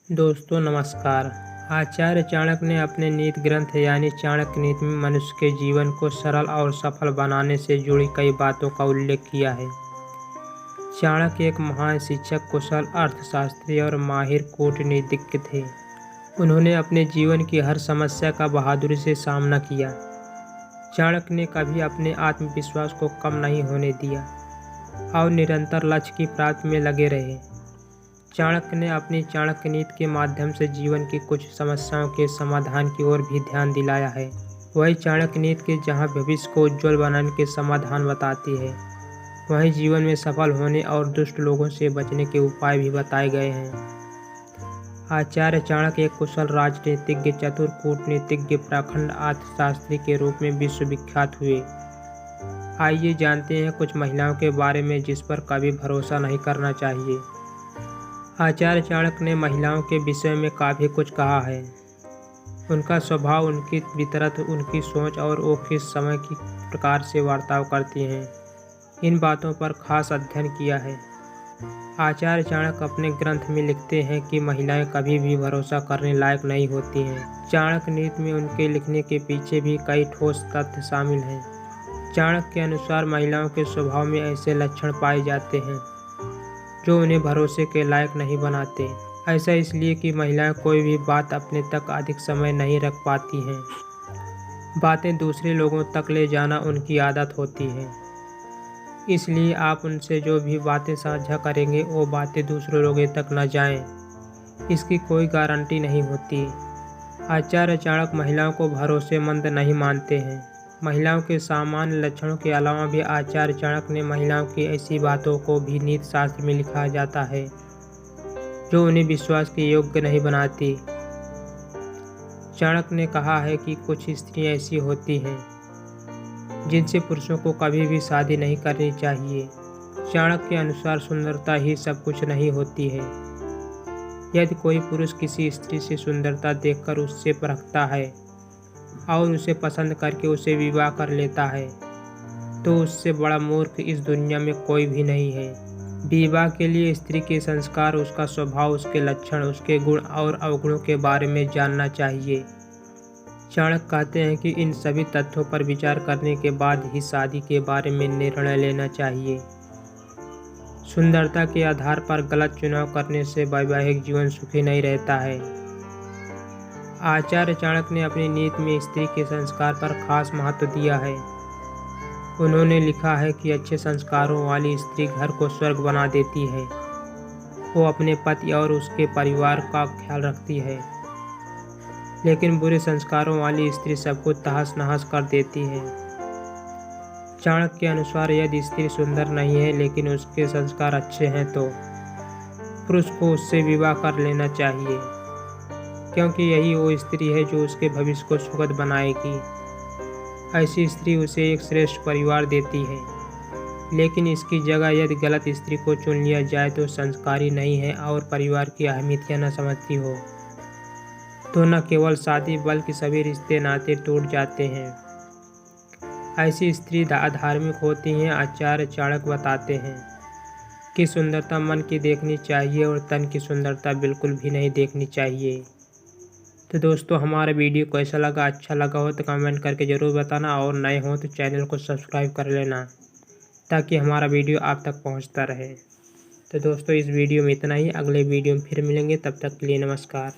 दोस्तों नमस्कार। आचार्य चाणक्य ने अपने नीति ग्रंथ यानी चाणक्य नीति में मनुष्य के जीवन को सरल और सफल बनाने से जुड़ी कई बातों का उल्लेख किया है। चाणक्य एक महान शिक्षक, कुशल अर्थशास्त्री और माहिर कूटनीतिज्ञ थे। उन्होंने अपने जीवन की हर समस्या का बहादुरी से सामना किया। चाणक्य ने कभी अपने आत्मविश्वास को कम नहीं होने दिया और निरंतर लक्ष्य की प्राप्ति में लगे रहे। चाणक्य ने अपनी चाणक्य नीति के माध्यम से जीवन की कुछ समस्याओं के समाधान की ओर भी ध्यान दिलाया है। वही चाणक्य नीति के जहाँ भविष्य को उज्जवल बनाने के समाधान बताती है, वहीं जीवन में सफल होने और दुष्ट लोगों से बचने के उपाय भी बताए गए हैं। आचार्य चाणक्य एक कुशल राजनीतिज्ञ, चतुर कूटनीतिज्ञ, प्रखंड अर्थशास्त्री के रूप में विश्वविख्यात हुए। आइए जानते हैं कुछ महिलाओं के बारे में जिस पर कभी भरोसा नहीं करना चाहिए। आचार्य चाणक्य ने महिलाओं के विषय में काफ़ी कुछ कहा है। उनका स्वभाव, उनकी फितरत, उनकी सोच और वो किस समय की प्रकार से बर्ताव करती हैं, इन बातों पर खास अध्ययन किया है। आचार्य चाणक्य अपने ग्रंथ में लिखते हैं कि महिलाएं कभी भी भरोसा करने लायक नहीं होती हैं। चाणक्य नीति में उनके लिखने के पीछे भी कई ठोस तथ्य शामिल हैं। चाणक्य के अनुसार महिलाओं के स्वभाव में ऐसे लक्षण पाए जाते हैं जो उन्हें भरोसे के लायक नहीं बनाते। ऐसा इसलिए कि महिलाएं कोई भी बात अपने तक अधिक समय नहीं रख पाती हैं। बातें दूसरे लोगों तक ले जाना उनकी आदत होती है। इसलिए आप उनसे जो भी बातें साझा करेंगे वो बातें दूसरे लोगों तक न जाएं, इसकी कोई गारंटी नहीं होती। आचार्य चाणक्य महिलाओं को भरोसेमंद नहीं मानते हैं। महिलाओं के सामान्य लक्षणों के अलावा भी आचार्य चाणक्य ने महिलाओं की ऐसी बातों को भी नीति शास्त्र में लिखा जाता है जो उन्हें विश्वास के योग्य नहीं बनाती। चाणक्य ने कहा है कि कुछ स्त्रियां ऐसी होती हैं जिनसे पुरुषों को कभी भी शादी नहीं करनी चाहिए। चाणक्य के अनुसार सुंदरता ही सब कुछ नहीं होती है। यदि कोई पुरुष किसी स्त्री से सुंदरता देखकर उससे परखता है और उसे पसंद करके उसे विवाह कर लेता है तो उससे बड़ा मूर्ख इस दुनिया में कोई भी नहीं है। विवाह के लिए स्त्री के संस्कार, उसका स्वभाव, उसके लक्षण, उसके गुण और अवगुणों के बारे में जानना चाहिए। चाणक्य कहते हैं कि इन सभी तथ्यों पर विचार करने के बाद ही शादी के बारे में निर्णय लेना चाहिए। सुंदरता के आधार पर गलत चुनाव करने से वैवाहिक जीवन सुखी नहीं रहता है। आचार्य चाणक्य ने अपनी नीति में स्त्री के संस्कार पर खास महत्व दिया है। उन्होंने लिखा है कि अच्छे संस्कारों वाली स्त्री घर को स्वर्ग बना देती है। वो अपने पति और उसके परिवार का ख्याल रखती है, लेकिन बुरे संस्कारों वाली स्त्री सबको तहस नहस कर देती है। चाणक्य के अनुसार यदि स्त्री सुंदर नहीं है लेकिन उसके संस्कार अच्छे हैं तो पुरुष को उससे विवाह कर लेना चाहिए, क्योंकि यही वो स्त्री है जो उसके भविष्य को सुखद बनाएगी। ऐसी स्त्री उसे एक श्रेष्ठ परिवार देती है, लेकिन इसकी जगह यदि गलत स्त्री को चुन लिया जाए तो संस्कारी नहीं है और परिवार की अहमियत न समझती हो तो न केवल शादी बल्कि सभी रिश्ते नाते टूट जाते हैं। ऐसी स्त्री धार्मिक होती हैं। आचार्य चाणक्य बताते हैं कि सुंदरता मन की देखनी चाहिए और तन की सुंदरता बिल्कुल भी नहीं देखनी चाहिए। तो दोस्तों हमारा वीडियो कैसा लगा, अच्छा लगा हो तो कमेंट करके ज़रूर बताना और नए हो तो चैनल को सब्सक्राइब कर लेना ताकि हमारा वीडियो आप तक पहुंचता रहे। तो दोस्तों इस वीडियो में इतना ही। अगले वीडियो में फिर मिलेंगे, तब तक के लिए नमस्कार।